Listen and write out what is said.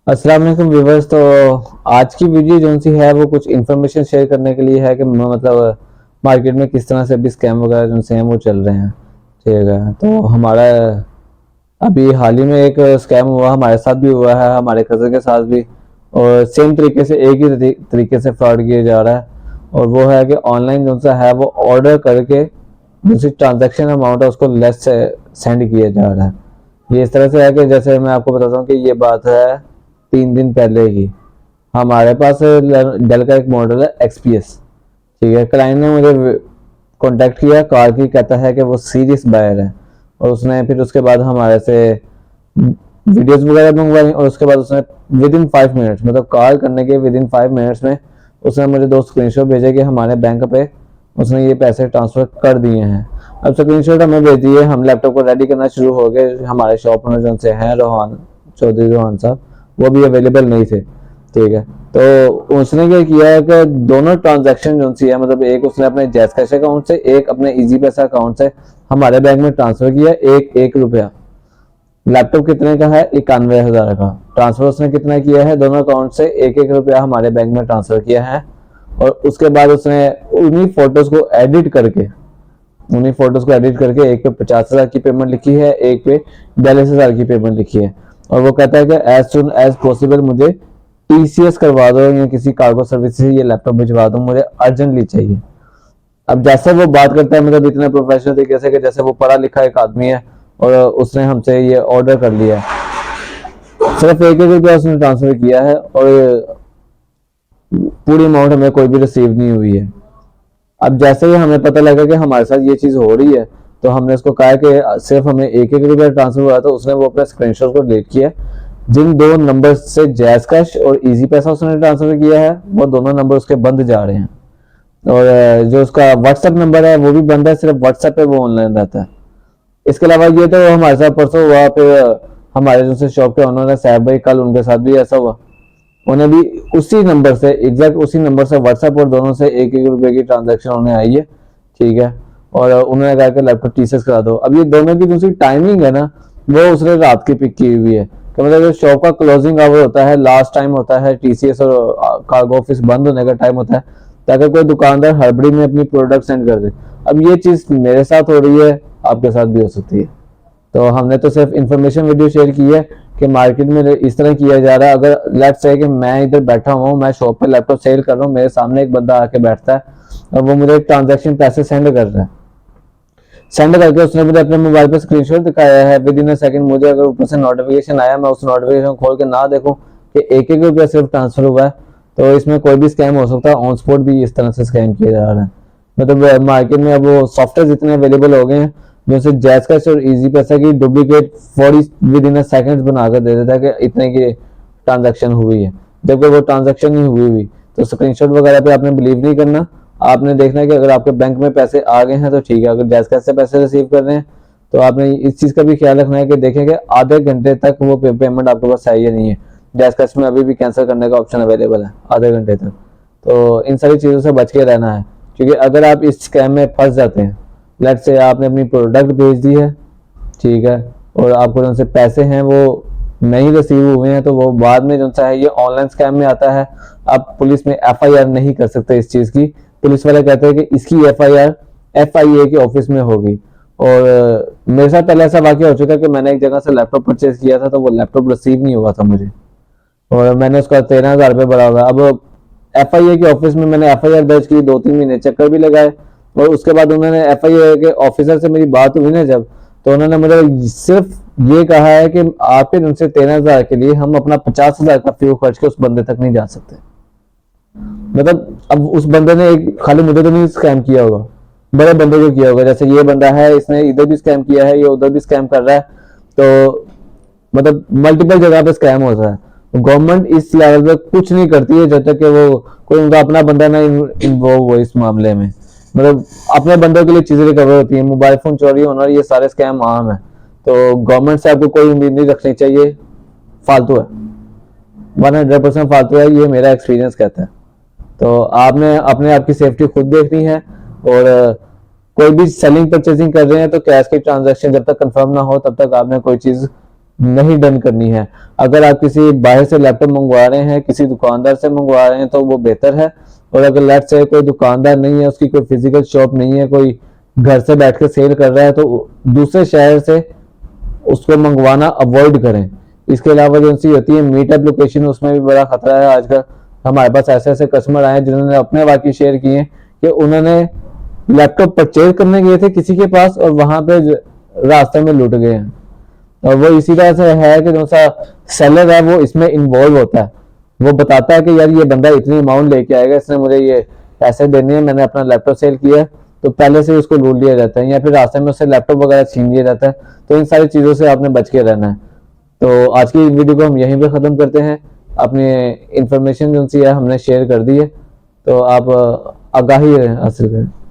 अस्सलाम वालेकुम व्यूवर्स। तो आज की वीडियो जो सी है वो कुछ इन्फॉर्मेशन शेयर करने के लिए है कि मतलब मार्केट में किस तरह से अभी स्कैम वगैरह जो से हैं वो चल रहे हैं। ठीक है, तो हमारा अभी हाल ही में एक स्कैम हुआ, हमारे साथ भी हुआ है, हमारे कज़न के साथ भी, और सेम तरीके से एक ही तरीके से फ्रॉड किया जा रहा है। और वो है कि ऑनलाइन जो सा है वो ऑर्डर करके जो सी ट्रांजैक्शन अमाउंट है उसको लेस से सेंड किया जा रहा है। ये इस तरह से है कि जैसे मैं आपको बताता हूँ कि ये बात है 3 दिन पहले की। हमारे पास डेल का एक मॉडल है एक्सपीएस। ठीक है, क्लाइंट ने मुझे कांटेक्ट किया कार की, कहता है कि वो सीरियस बायर है, और उसने फिर उसके बाद हमारे से वीडियोस वगैरह मंगवाई, और उसके बाद उसने विद इन 5 मिनट्स, मतलब कॉल करने के विद इन 5 मिनट्स में उसने मुझे 2 स्क्रीनशॉट भेजे कि हमारे बैंक पे उसने ये पैसे ट्रांसफर कर दिए हैं। अब स्क्रीनशॉट हमें भेज दिए, हम लैपटॉप को रेडी करना शुरू हो गए। हमारे शॉप ओनर जो से हैं रोहान चौधरी रोहान साहब, वो भी अवेलेबल नहीं थे। ठीक है, तो उसने क्या किया है कि दोनों ट्रांजैक्शन जो सी है, मतलब एक उसने अपने जैस कैश अकाउंट से, एक अपने इजी पैसा अकाउंट से हमारे बैंक में ट्रांसफर किया। एक रुपया। लैपटॉप कितने का है? 91,000 का। ट्रांसफर उसने कितना किया है? दोनों अकाउंट से एक रुपया हमारे बैंक में ट्रांसफर किया है। और उसके बाद उसने उन्हीं फोटोज को एडिट करके एक पे 50,000 की पेमेंट लिखी है, एक पे 42,000 की पेमेंट लिखी है। और वो कहता है कि एज सुन एज पॉसिबल मुझे टीसीएस करवा दो या किसी कार्गो सर्विस से ये लैपटॉप भिजवा दो, मुझे अर्जेंटली चाहिए। अब जैसे वो बात करता है, मतलब इतने प्रोफेशनल तरीके से कि जैसे वो पढ़ा लिखा एक आदमी है, और उसने हमसे ये ऑर्डर कर लिया है। सिर्फ एक रुपया उसने ट्रांसफर किया है, और पूरी अमाउंट हमें कोई भी रिसीव नहीं हुई है। अब जैसे ही हमें पता लगा कि हमारे साथ ये चीज हो रही है, तो हमने उसको कहा कि सिर्फ हमें एक रुपया ट्रांसफर हुआ, तो उसने वो अपने स्क्रीनशॉट को डिलीट किया। जिन दो नंबर से जैज कैश और इजी पैसा उसने ट्रांसफर किया है, वो दोनों नंबर उसके बंद जा रहे हैं। और जो उसका व्हाट्सएप नंबर है वो भी बंद है, सिर्फ व्हाट्सएप पे वो ऑनलाइन रहता है। इसके अलावा ये तो हमारे साथ परसों हुआ, फिर हमारे जो शॉप के ओनर है साहब भाई, कल उनके साथ भी ऐसा हुआ। उन्हें भी उसी नंबर से, एग्जैक्ट उसी नंबर से व्हाट्सएप और दोनों से एक रुपए की ट्रांजेक्शन उन्हें आई है। ठीक है, और उन्होंने कहा कि लैपटॉप टीसीएस करा दो। अब ये दोनों की दूसरी टाइमिंग है ना, वो उसने रात की पिक की हुई है, कि मतलब जो शॉप का क्लोजिंग आवर होता है, लास्ट टाइम होता है टीसीएस और कार्गो ऑफिस बंद होने का टाइम होता है, ताकि कोई दुकानदार हड़बड़ी में अपनी प्रोडक्ट सेंड कर दे। अब ये चीज मेरे साथ हो रही है, आपके साथ भी हो सकती है। तो हमने तो सिर्फ इंफॉर्मेशन वीडियो शेयर की है कि मार्केट में इस तरह किया जा रहा है। अगर लेट्स से कि मैं इधर बैठा हुआ हूँ, मैं शॉप पे लैपटॉप सेल कर रहा हूँ, मेरे सामने एक बंदा आके बैठता है और वो मुझे एक ट्रांजैक्शन पैसे सेंड कर रहा है। सेंड करके उसने मुझे अपने मोबाइल पे स्क्रीनशॉट दिखाया है। विद इन अ सेकंड मुझे अगर ऊपर से नोटिफिकेशन आया, मैं उस नोटिफिकेशन खोल के ना देखूं कि एक रुपया सिर्फ ट्रांसफर हुआ है, तो इसमें कोई भी स्कैम हो सकता है। ऑन स्पॉट भी इस तरह से स्कैम किया जा रहा है। मतलब मार्केट में अब वो सॉफ्टवेयर इतने अवेलेबल हो गए हैं, जैसे जैज कैश और इजी पैसा की duplicate 40 with in a second बनाकर दे देता है कि इतने की ट्रांजैक्शन हुई है, जबकि वो ट्रांजैक्शन नहीं हुई। तो स्क्रीनशॉट वगैरह पे आपने बिलीव नहीं करना। आपने देखना है कि अगर आपके बैंक में पैसे आ गए हैं तो ठीक है, अगर जैज कैश से पैसे रिसीव कर रहे हैं तो आपने इस चीज का भी ख्याल रखना है कि देखें कि आधे घंटे तक वो पेमेंट आपके पास है या नहीं है। जैज कैश में अभी भी कैंसिल करने का ऑप्शन अवेलेबल है आधे घंटे तक। तो इन सारी चीजों से बच के रहना है, क्योंकि अगर आप इस स्कैम में फंस जाते हैं, लेट से आपने अपनी प्रोडक्ट भेज दी है, ठीक है, और आपको जो से पैसे हैं वो नहीं रिसीव हुए हैं, तो वो बाद में जो सा है ये ऑनलाइन स्कैम में आता है। आप पुलिस में एफआईआर नहीं कर सकते इस चीज की। पुलिस वाले कहते हैं कि इसकी एफआईआर एफआईए के ऑफिस में होगी। और मेरे साथ पहले ऐसा वाकया हो चुका कि मैंने एक जगह से लैपटॉप परचेज किया था, तो वो लैपटॉप रिसीव नहीं हुआ था मुझे, और मैंने उसका 13,000 रुपये भरा हुआ। अब एफआईए के ऑफिस में मैंने एफआईआर दर्ज की, 2-3 महीने चक्कर भी लगाए, और उसके बाद उन्होंने एफआईए के ऑफिसर से मेरी बात हुई ना जब, तो उन्होंने मुझे सिर्फ ये कहा है कि आपके उनसे 13,000 के लिए हम अपना 50,000 का फ्यूल खर्च के उस बंदे तक नहीं जा सकते। मतलब अब उस बंदे ने एक खाली मुझे तो नहीं स्कैम किया होगा, बड़े बंदे को किया होगा। जैसे ये बंदा है, इसने इधर भी स्कैम किया है, ये उधर भी स्कैम कर रहा है, तो मतलब मल्टीपल जगह पे स्कैम होता है। गवर्नमेंट इस लेवल पे कुछ नहीं करती है जब तक कि वो कोई उनका अपना बंदा ना इन्वॉल्व हो इस मामले में। मतलब अपने बंदों के लिए चीजें रिकवर होती है, मोबाइल फोन चोरी होना, ये सारे स्कैम आम है। तो गवर्नमेंट से आपको कोई उम्मीद नहीं रखनी चाहिए, फालतू है, 100% फालतू है, ये मेरा एक्सपीरियंस कहता है। तो आपने अपने आप की सेफ्टी खुद देखनी है, और कोई भी सेलिंग परचेजिंग कर रहे हैं तो कैश की ट्रांजैक्शन जब तक कंफर्म ना हो तब तक आपने कोई चीज नहीं डन करनी है। अगर आप किसी बाहर से लैपटॉप मंगवा रहे हैं, किसी दुकानदार से मंगवा रहे हैं तो वो बेहतर है। और अगर लेट्स से कोई दुकानदार नहीं है, उसकी कोई फिजिकल शॉप नहीं है, कोई घर से बैठ के सेल कर रहा है, तो दूसरे शहर से उसको मंगवाना अवॉइड करें। इसके अलावा जो सी होती है मीट एप्लीकेशन, उसमें भी बड़ा खतरा है आजकल। हमारे पास ऐसे ऐसे कस्टमर आए जिन्होंने अपने वाकई शेयर किए कि उन्होंने लैपटॉप परचेज करने गए थे किसी के पास और वहां पे रास्ते में लूट गए हैं। और वो इसी तरह से है कि जो सा सेलर है वो इसमें इन्वॉल्व होता है। वो बताता है कि यार ये बंदा इतनी अमाउंट लेके आएगा, इसने मुझे ये पैसे देने हैं, मैंने अपना लैपटॉप सेल किया है, तो पहले से उसको लूट लिया जाता है या फिर रास्ते में उससे लैपटॉप वगैरह छीन लिया जाता है। तो इन सारी चीजों से आपने बच के रहना है। तो आज की वीडियो को हम यहीं पे खत्म करते हैं। अपनी इंफॉर्मेशन जो सी है हमने शेयर कर दी है, तो आप आगाही हासिल करें।